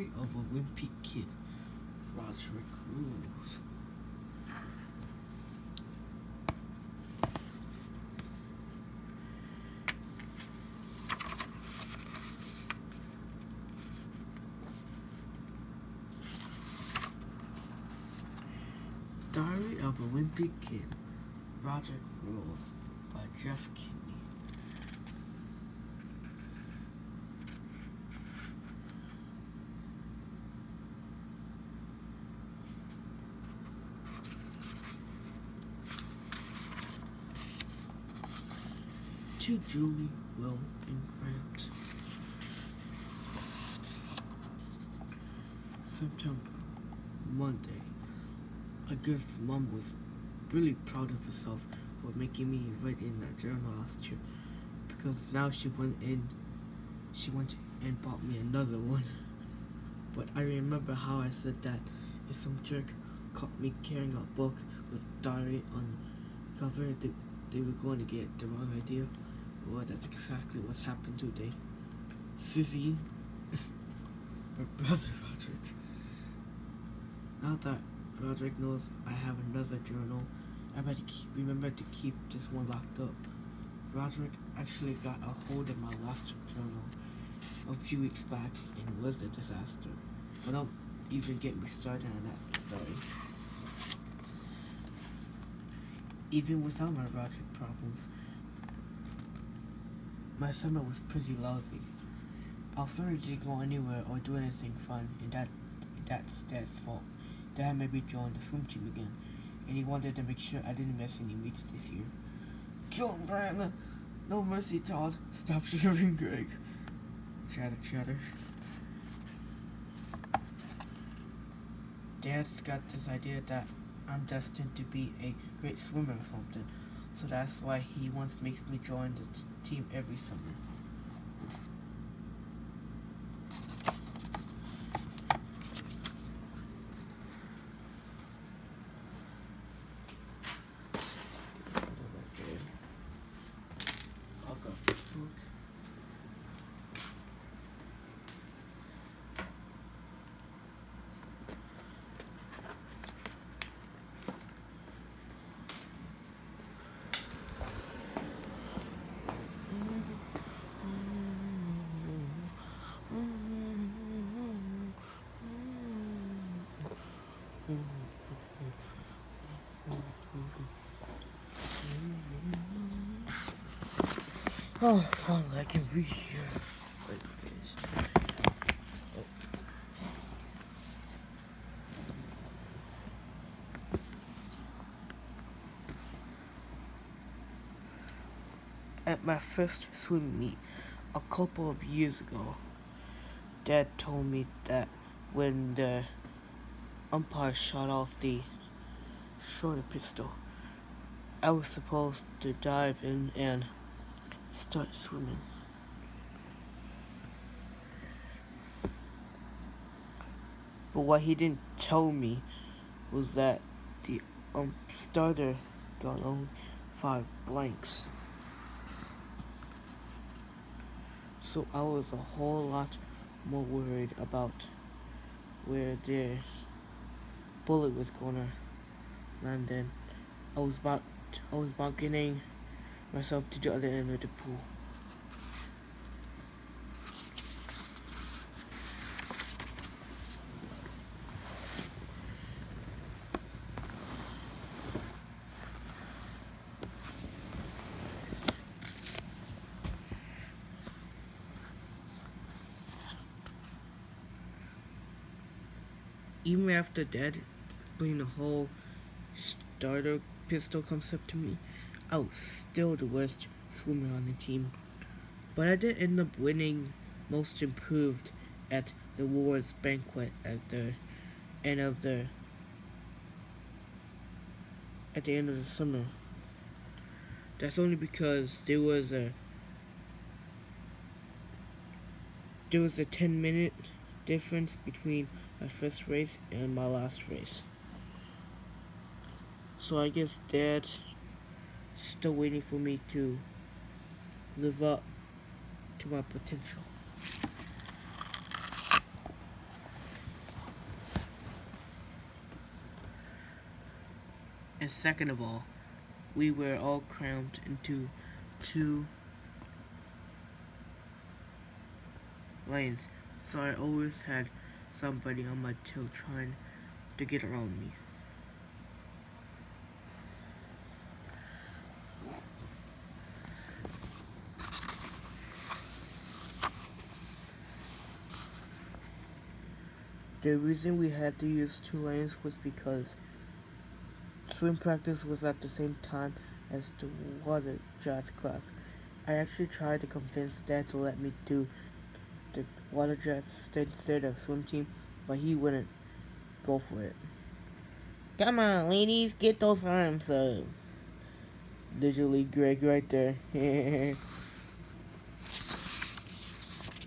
Diary of a Wimpy Kid, Roderick Rules. Diary of a Wimpy Kid, Roderick Rules by Jeff Kinney. To Julie, Will, and Grant. September, Monday. I guess Mom was really proud of herself for making me write in that journal last year, because now she went and bought me another one. But I remember how I said that if some jerk caught me carrying a book with diary on the cover, they were going to get the wrong idea. Well, that's exactly what happened today. Sissy, my brother Roderick. Now that Roderick knows I have another journal, I better remember to keep this one locked up. Roderick actually got a hold of my last journal a few weeks back, and it was a disaster. But don't even get me started on that story. Even without my Roderick problems, my summer was pretty lousy. Our family didn't go anywhere or do anything fun, and that's Dad's fault. Dad made me join the swim team again, and he wanted to make sure I didn't miss any meets this year. Kill him, Brian! No mercy, Todd. Stop shivering, Greg. Chatter, chatter. Dad's got this idea that I'm destined to be a great swimmer or something, so that's why he makes me join the team every summer. I'll go book. Oh, finally I can read here. Wait, please. At my first swim meet a couple of years ago, Dad told me that when the umpire shot off the shorter pistol, I was supposed to dive in and start swimming. But what he didn't tell me was that the starter got only 5 blanks. So I was a whole lot more worried about where the bullet was gonna land in. I was about getting myself to the other end of the pool. Even after Dad explained the whole starter pistol concept to me, I was still the worst swimmer on the team. But I did end up winning Most Improved at the awards banquet at the end of the summer. That's only because there was a 10-minute difference between my first race and my last race. So I guess Dad's still waiting for me to live up to my potential. And second of all, we were all crammed into 2 lanes, so I always had somebody on my tail trying to get around me. The reason we had to use 2 lanes was because swim practice was at the same time as the water jazz class. I actually tried to convince Dad to let me do the water jazz instead of swim team, but he wouldn't go for it. Come on, ladies, get those arms up. Literally Greg right there.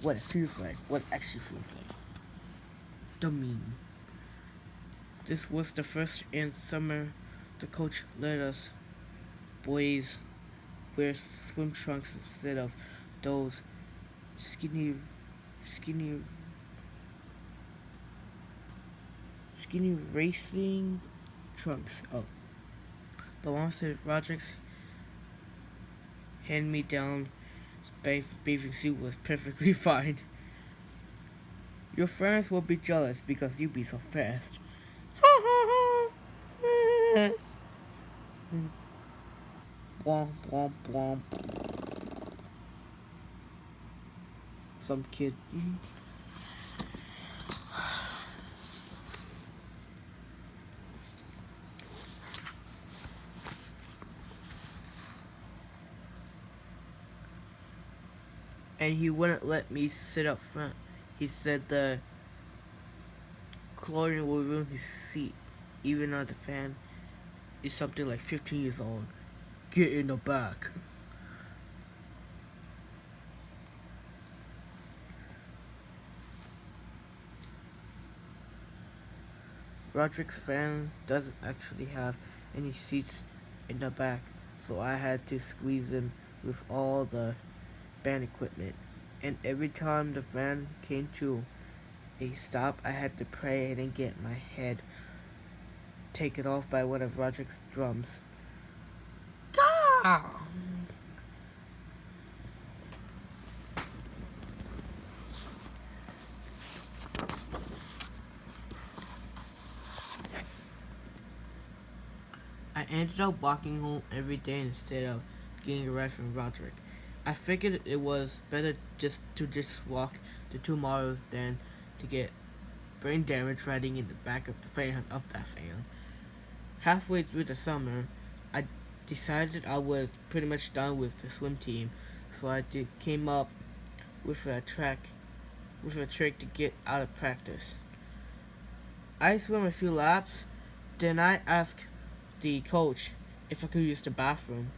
What it feels like. What it actually feels like. The meme. This was the first in summer the coach let us boys wear swim trunks instead of those skinny racing trunks. Oh. But Mom said Roderick's hand-me-down bathing suit was perfectly fine. Your friends will be jealous because you be so fast. Blomp, blomp, blomp. Some kid. And he wouldn't let me sit up front. He said the chlorine will ruin his seat, even though the fan is something like 15 years old. Get in the back. Roderick's fan doesn't actually have any seats in the back, so I had to squeeze him with all the band equipment. And every time the van came to a stop, I had to pray I didn't get my head taken off by one of Roderick's drums. Ah! I ended up walking home every day instead of getting a ride from Roderick. I figured it was better just to walk the 2 miles than to get brain damage riding in the back of that fan. Halfway through the summer, I decided I was pretty much done with the swim team, so I came up with a trick to get out of practice. I swam a few laps, then I asked the coach if I could use the bathroom.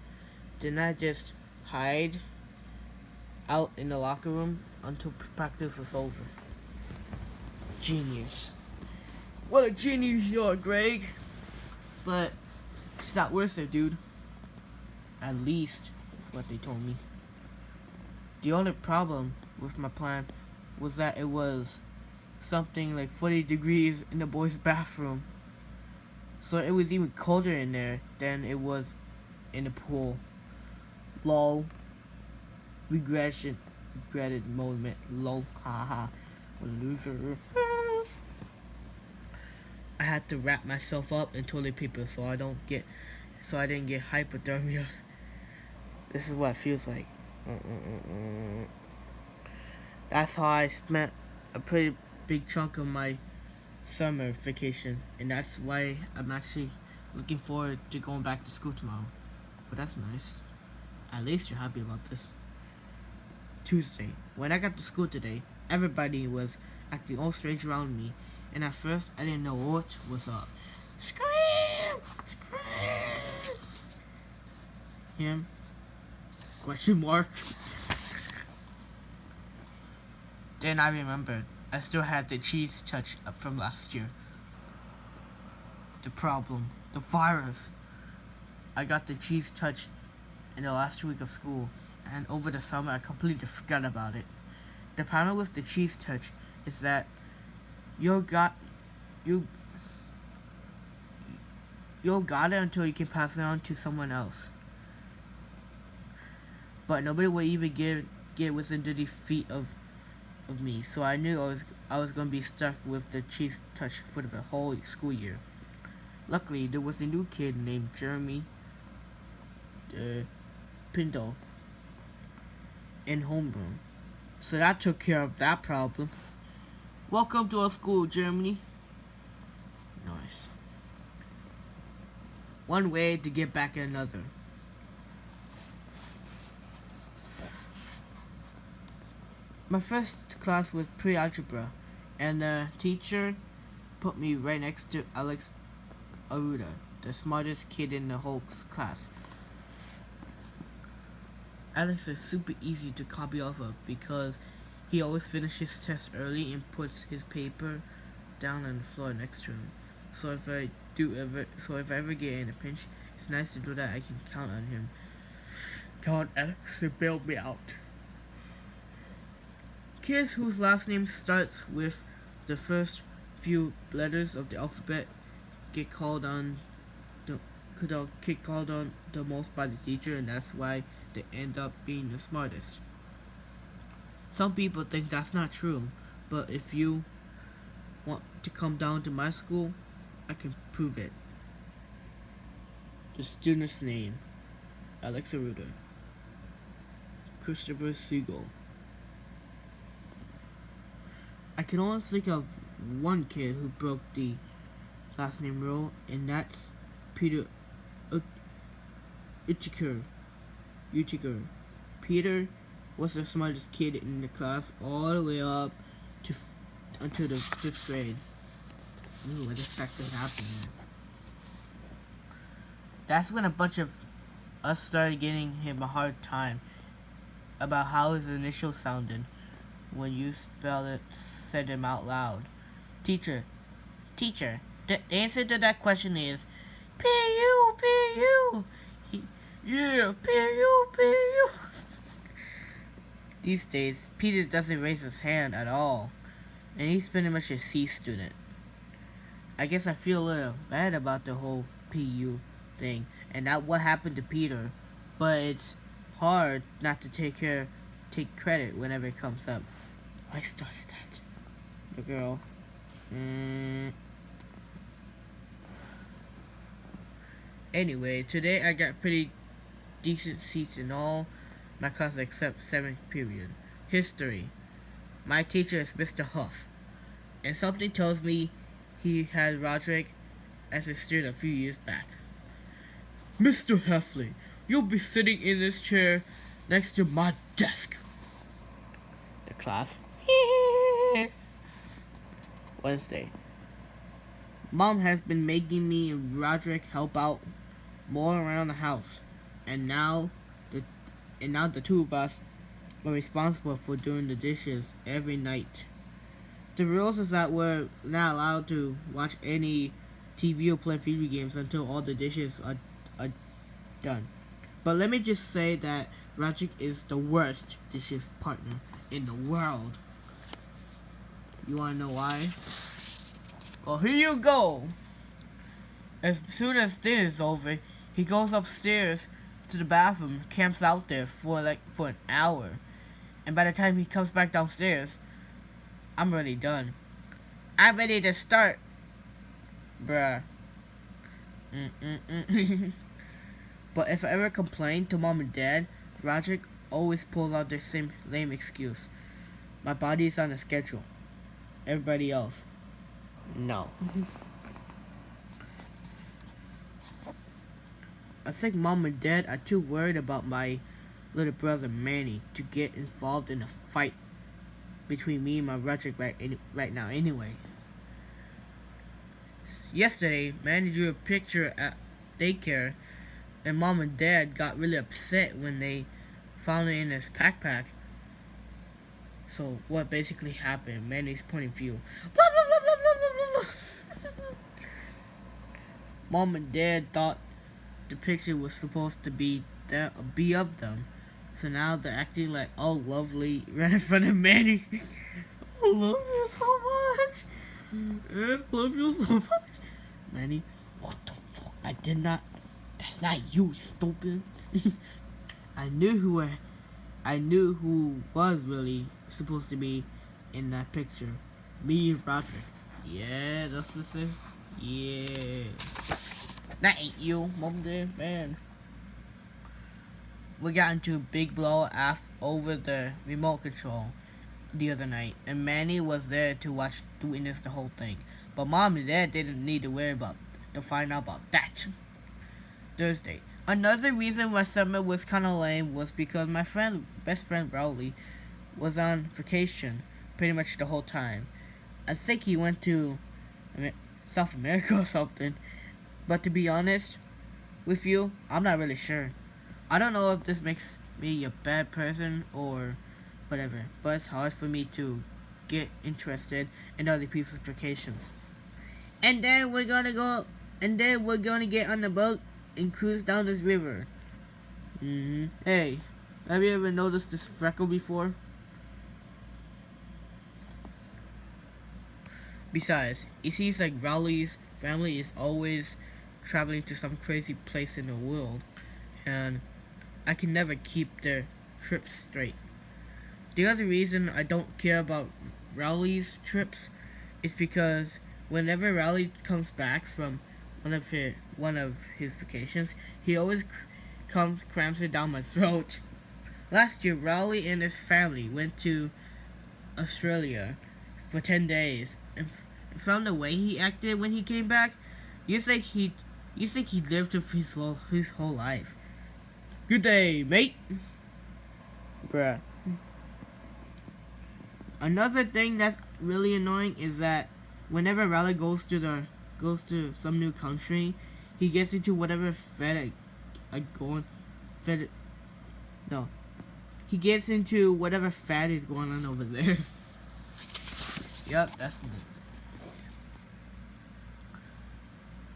Then I just hide out in the locker room until practice was over. Genius. What a genius you are, Greg. But it's not worth it, dude. At least, is what they told me. The only problem with my plan was that it was something like 40 degrees in the boys' bathroom. So it was even colder in there than it was in the pool. Lol. Regretted moment. Lol. Haha. What a loser. I had to wrap myself up in toilet paper so I didn't get hypothermia. This is what it feels like. That's how I spent a pretty big chunk of my summer vacation, and that's why I'm actually looking forward to going back to school tomorrow. But that's nice. At least you're happy about this. Tuesday. When I got to school today, everybody was acting all strange around me, and at first I didn't know what was up. Scream! Scream! Him? Question mark. Then I remembered I still had the cheese touch up from last year. The problem. The virus. I got the cheese touch in the last week of school, and over the summer I completely forgot about it. The problem with the cheese touch is that you'll got it until you can pass it on to someone else. But nobody would even get within 30 feet of me, so I knew I was gonna be stuck with the cheese touch for the whole school year. Luckily, there was a new kid named Jeremy Pindle in homeroom, so that took care of that problem. Welcome to our school, Germany. Nice. One way to get back at another. My first class was pre-algebra, and the teacher put me right next to Alex Aruda, the smartest kid in the whole class. Alex is super easy to copy off of because he always finishes his test early and puts his paper down on the floor next to him. So if I ever get in a pinch, it's nice to do that. I can count on him. Count Alex to bail me out. Kids whose last name starts with the first few letters of the alphabet get called on the most by the teacher, and that's why they end up being the smartest. Some people think that's not true, but if you want to come down to my school, I can prove it. The student's name: Alex Aruda, Christopher Siegel. I can only think of one kid who broke the last name rule, and that's Peter Utiker. Peter was the smartest kid in the class all the way up to until the 5th grade. Ooh, what the heck is happening? That's when a bunch of us started giving him a hard time about how his initials sounded when you said them out loud. Teacher, the answer to that question is P-U. Yeah, P-U. These days, Peter doesn't raise his hand at all, and he's pretty much a C student. I guess I feel a little bad about the whole P-U thing, and that what happened to Peter, but it's hard not to take credit whenever it comes up. I started that. The girl. Anyway, today I got pretty decent seats in all my classes except 7th period. History. My teacher is Mr. Huff, and something tells me he had Roderick as a student a few years back. Mr. Heffley, you'll be sitting in this chair next to my desk. The class. Wednesday. Mom has been making me and Roderick help out more around the house, and now the two of us are responsible for doing the dishes every night. The rules is that we're not allowed to watch any TV or play video games until all the dishes are done. But let me just say that Roderick is the worst dishes partner in the world. You wanna know why? Well, here you go. As soon as dinner is over, he goes upstairs to the bathroom, camps out there for an hour, and by the time he comes back downstairs, I'm already done. I'm ready to start, bruh. But if I ever complain to Mom and Dad, Roderick always pulls out the same lame excuse. My body is on a schedule. Everybody else, no. I think Mom and Dad are too worried about my little brother Manny to get involved in a fight between me and my Roderick right now anyway. Yesterday, Manny drew a picture at daycare, and Mom and Dad got really upset when they found it in his backpack. So what basically happened? Manny's point of view. Blah, blah, blah, blah, blah, blah, blah. Mom and Dad thought the picture was supposed to be of them, so now they're acting like all lovely right in front of Manny. I love you so much. I love you so much. Manny, what the fuck? I did not. That's not you, stupid. I knew who was really supposed to be in that picture. Me and Roderick. Yeah, that's what it says. Yeah. That ain't you, Mom dear man. We got into a big blow over the remote control the other night, and Manny was there to witness the whole thing. But Mom and Dad didn't need to find out about that. Thursday. Another reason why summer was kind of lame was because my best friend Rowley, was on vacation pretty much the whole time. I think he went to South America or something. But to be honest with you, I'm not really sure. I don't know if this makes me a bad person or whatever, but it's hard for me to get interested in other people's vacations. And then we're gonna get on the boat and cruise down this river. Hey, have you ever noticed this freckle before? Besides, it seems like Rowley's family is always traveling to some crazy place in the world, and I can never keep their trips straight. The other reason I don't care about Rowley's trips is because whenever Rowley comes back from one of his vacations, he always crams it down my throat. Last year, Rowley and his family went to Australia for 10 days, and from the way he acted when he came back, you think he lived his whole life. Good day, mate. Bruh. Another thing that's really annoying is that whenever Rowley goes to some new country, he gets into whatever he gets into whatever fad is going on over there. Yep, that's me.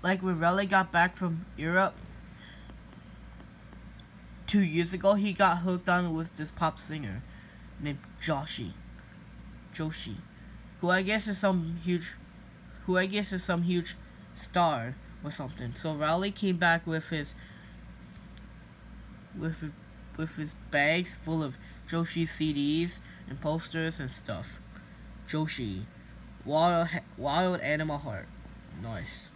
Like when Rowley got back from Europe 2 years ago, he got hooked on with this pop singer named Joshi, who I guess is some huge star or something. So Rowley came back with his bags full of Joshi CDs and posters and stuff. Joshi, wild animal heart, nice.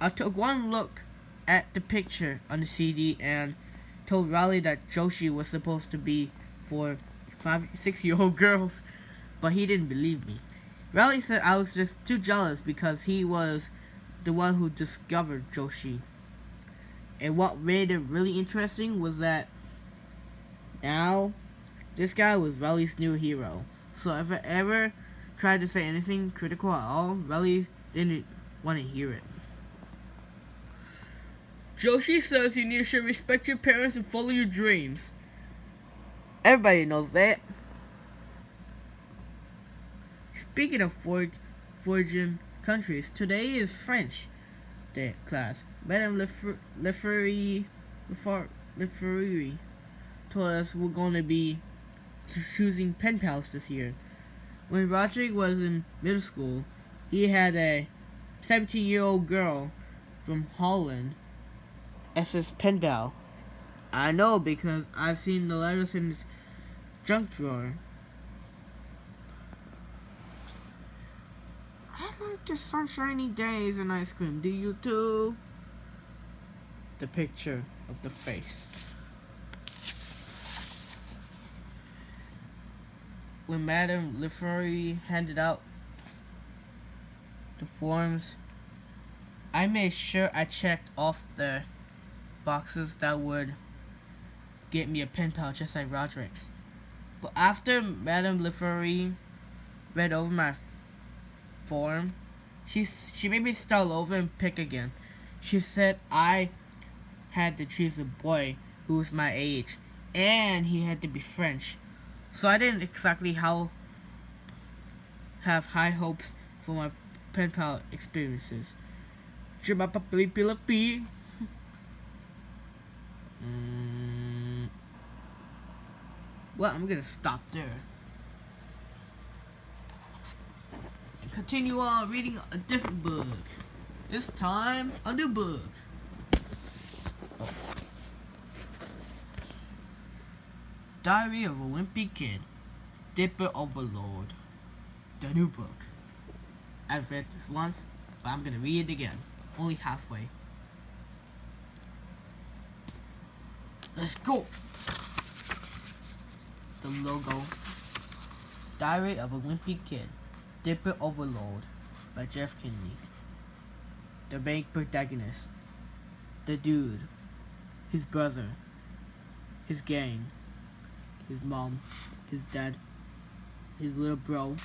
I took one look at the picture on the CD and told Rowley that Joshi was supposed to be for 5-6-year-old girls, but he didn't believe me. Rowley said I was just too jealous because he was the one who discovered Joshi. And what made it really interesting was that now this guy was Rowley's new hero. So if I ever tried to say anything critical at all, Rowley didn't want to hear it. Joshi says you should respect your parents and follow your dreams. Everybody knows that. Speaking of foreign countries, today is French Day class. Madame Lefebvre told us we're going to be choosing pen pals this year. When Roderick was in middle school, he had a 17-year-old girl from Holland as his pen pal. I know because I've seen the letters in his junk drawer. I like the sunshiny days and ice cream. Do you too? The picture of the face. When Madame Lefebvre handed out the forms, I made sure I checked off the boxes that would get me a pen pal just like Roderick's. But after Madame Lefebvre read over my form, she made me start over and pick again. She said I had to choose a boy who was my age, and he had to be French. So I didn't exactly have high hopes for my pen pal experiences. Well, I'm gonna stop there and continue on reading a different book. It's time a new book. Oh. Diary of a Wimpy Kid, Dipper Overload. The new book. I've read this once, but I'm gonna read it again. Only halfway. Let's go! The logo. Diary of a Wimpy Kid, Dipper Overload by Jeff Kinney. The main protagonist. The dude. His brother. His gang. His mom. His dad. His little bro.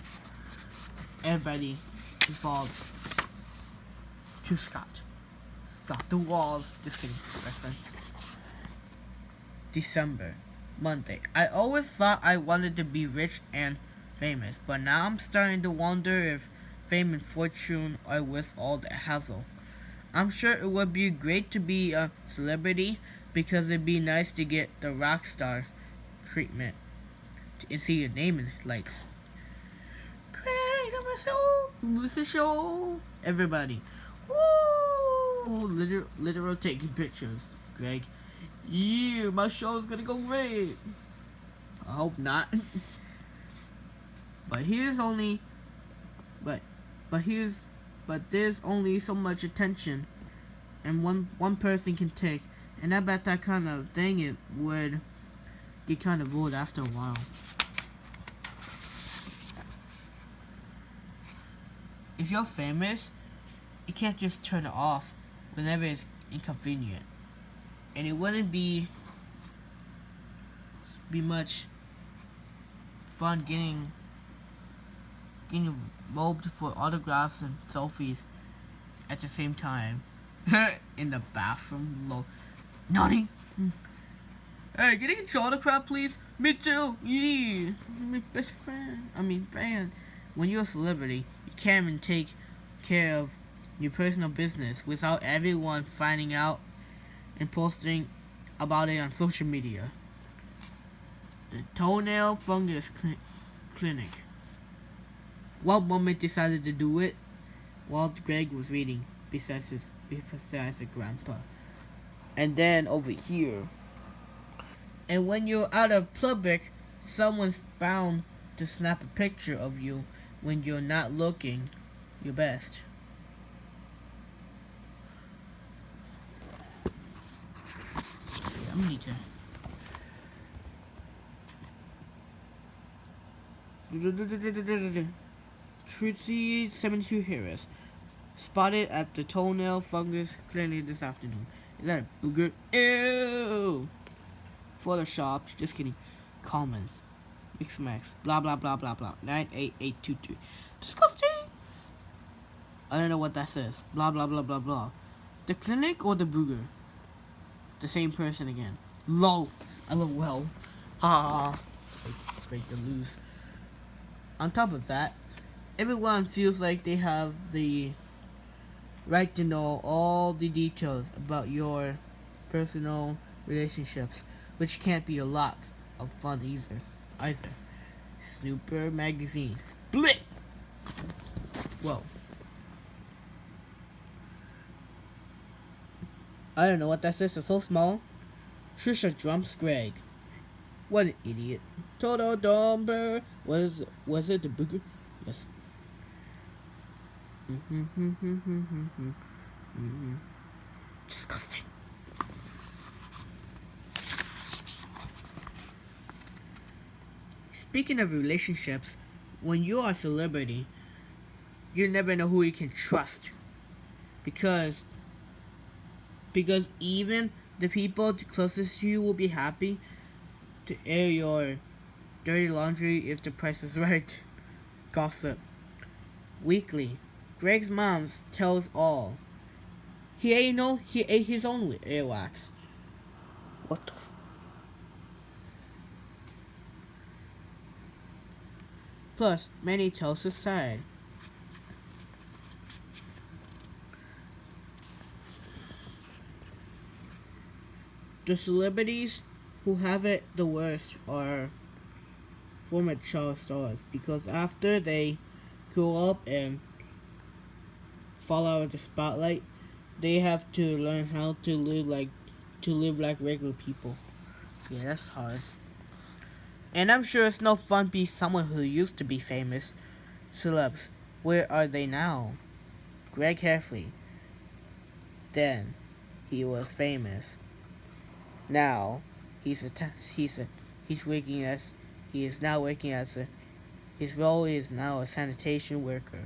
Everybody involved. To Scott. Stop the walls. Just kidding. Reference. December. Monday. I always thought I wanted to be rich and famous, but now I'm starting to wonder if fame and fortune are worth all the hassle. I'm sure it would be great to be a celebrity because it'd be nice to get the rock star treatment and see your name in lights. Craig, the show. Everybody. Woo! Literal taking pictures. Greg. Yeah, my show's gonna go great. I hope not. But there's only so much attention and one person can take, and I bet that kind of thing it would get kind of old after a while. If you're famous, you can't just turn it off whenever it's inconvenient. And it wouldn't be much fun getting mobbed for autographs and selfies at the same time in the bathroom. Naughty. Hey, can you get your autograph, please? Me too. Yeah, my best friend. Fan. When you're a celebrity, you can't even take care of your personal business without everyone finding out and posting about it on social media. The toenail fungus clinic. One woman decided to do it while Greg was reading besides a grandpa. And then over here. And when you're out of public, someone's bound to snap a picture of you when you're not looking your best. I'm gonna need to. Trixie 72 Harris spotted at the toenail fungus clinic this afternoon. Is that a booger? Ew! Photoshop. Just kidding. Comments. Mix max. Blah blah blah blah blah. 98822. Disgusting! I don't know what that says. Blah blah blah blah blah. The clinic or the booger? The same person again. LOL. LOL. Ha. Break the loose. On top of that, everyone feels like they have the right to know all the details about your personal relationships, which can't be a lot of fun either. Snooper magazine. Split! Whoa. I don't know what that says. It's so small. Trisha jumps Greg. What an idiot. Toto Domber. Was it the booger? Yes. Disgusting. Speaking of relationships, when you are a celebrity, you never know who you can trust. Because even the people closest to you will be happy to air your dirty laundry if the price is right. Gossip. Weekly. Greg's mom tells all. He ate his own earwax. What the Plus, Manny tells his side. The celebrities who have it the worst are former child stars, because after they grow up and fall out of the spotlight, they have to learn how to live like regular people. Yeah, that's hard. And I'm sure it's no fun being someone who used to be famous. Celebs, where are they now? Greg Heffley. Then he was famous. Now he's a he's working as he is now working as a his role is now a sanitation worker.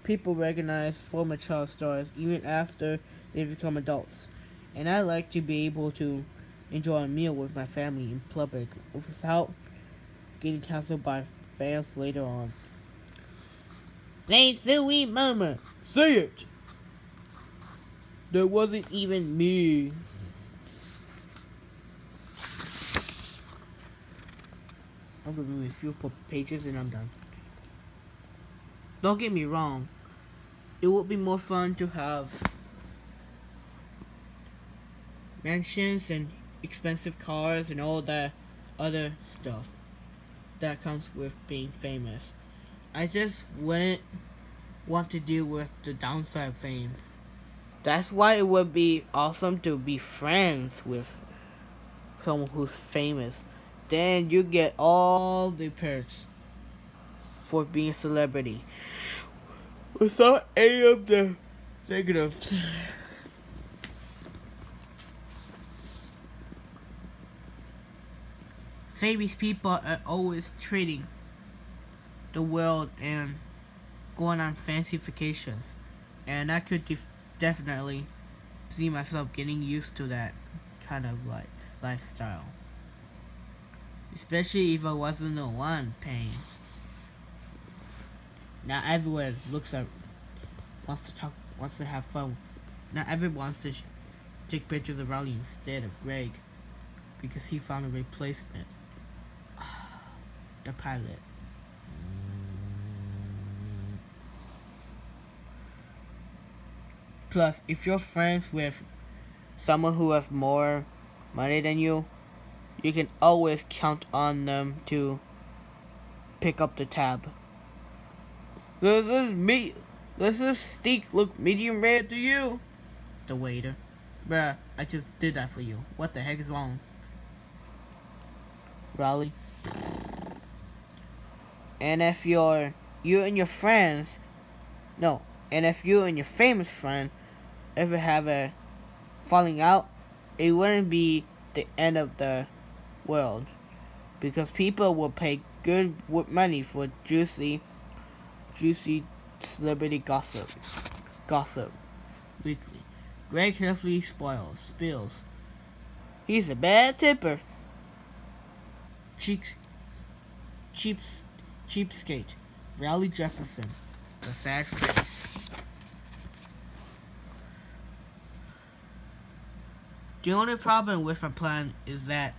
People recognize former child stars even after they become adults, and I like to be able to enjoy a meal with my family in public without getting canceled by fans later on. Say sweet mama, say it. That wasn't even me. I'm gonna read a few pages and I'm done. Don't get me wrong. It would be more fun to have mansions and expensive cars and all that other stuff that comes with being famous. I just wouldn't want to deal with the downside of fame. That's why it would be awesome to be friends with someone who's famous. Then you get all the perks for being a celebrity without any of the negatives. Famous people are always trading the world and going on fancy vacations, and I could definitely see myself getting used to that kind of lifestyle, especially if I wasn't the one paying. Not everyone wants to have fun. Not everyone wants to take pictures of Raleigh instead of Greg because he found a replacement. The pilot. Plus, if you're friends with someone who has more money than you can always count on them to pick up the tab. This is steak look medium rare to you? The waiter. Bruh, I just did that for you. What the heck is wrong? Raleigh. And if you and your friends, and if you and your famous friend ever have a falling out, it wouldn't be the end of the world, because people will pay good money for juicy celebrity gossip. Weekly. Greg carefully spills. He's a bad tipper. Cheapskate. Raleigh Jefferson. The sad face. The only problem with my plan is that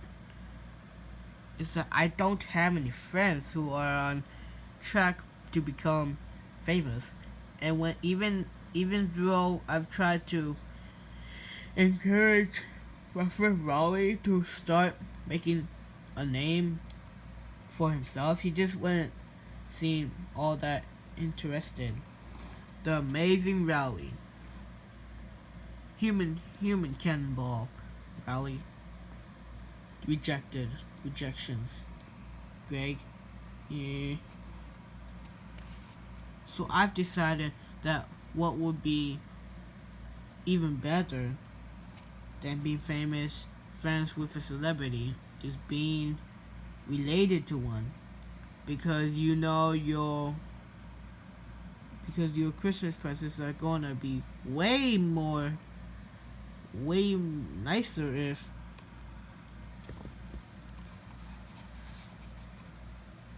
I don't have any friends who are on track to become famous, and when even though I've tried to encourage my friend Raleigh to start making a name for himself, he just wouldn't seem all that interested. The amazing Raleigh. Human cannonball. Raleigh. Rejections. Greg. Yeah. So I've decided that what would be even better than being famous, friends with a celebrity, is being related to one, because your Christmas presents are gonna be way nicer if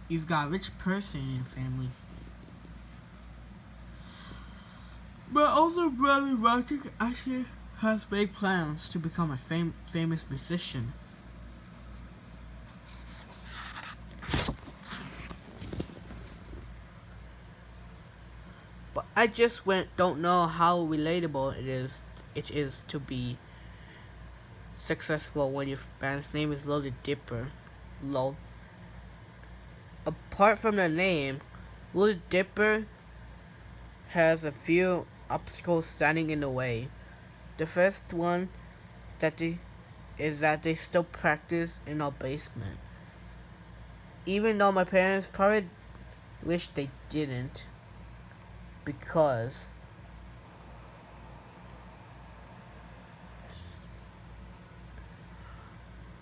you've got a rich person in your family. But also, Brother Roger actually has big plans to become a famous musician. But I just don't know how relatable it is to be successful when your band's name is Loaded Dipper. Apart from the name, Loaded Dipper has a few obstacles standing in the way. The first one is that they still practice in our basement. Even though my parents probably wish they didn't, because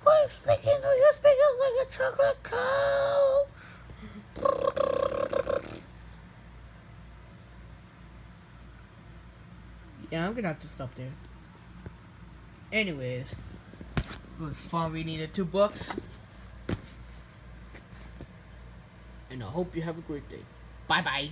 why sticking to your speakers like a chocolate cow? Yeah, I'm gonna have to stop there. Anyways, it was fun reading the 2 books. And I hope you have a great day. Bye bye.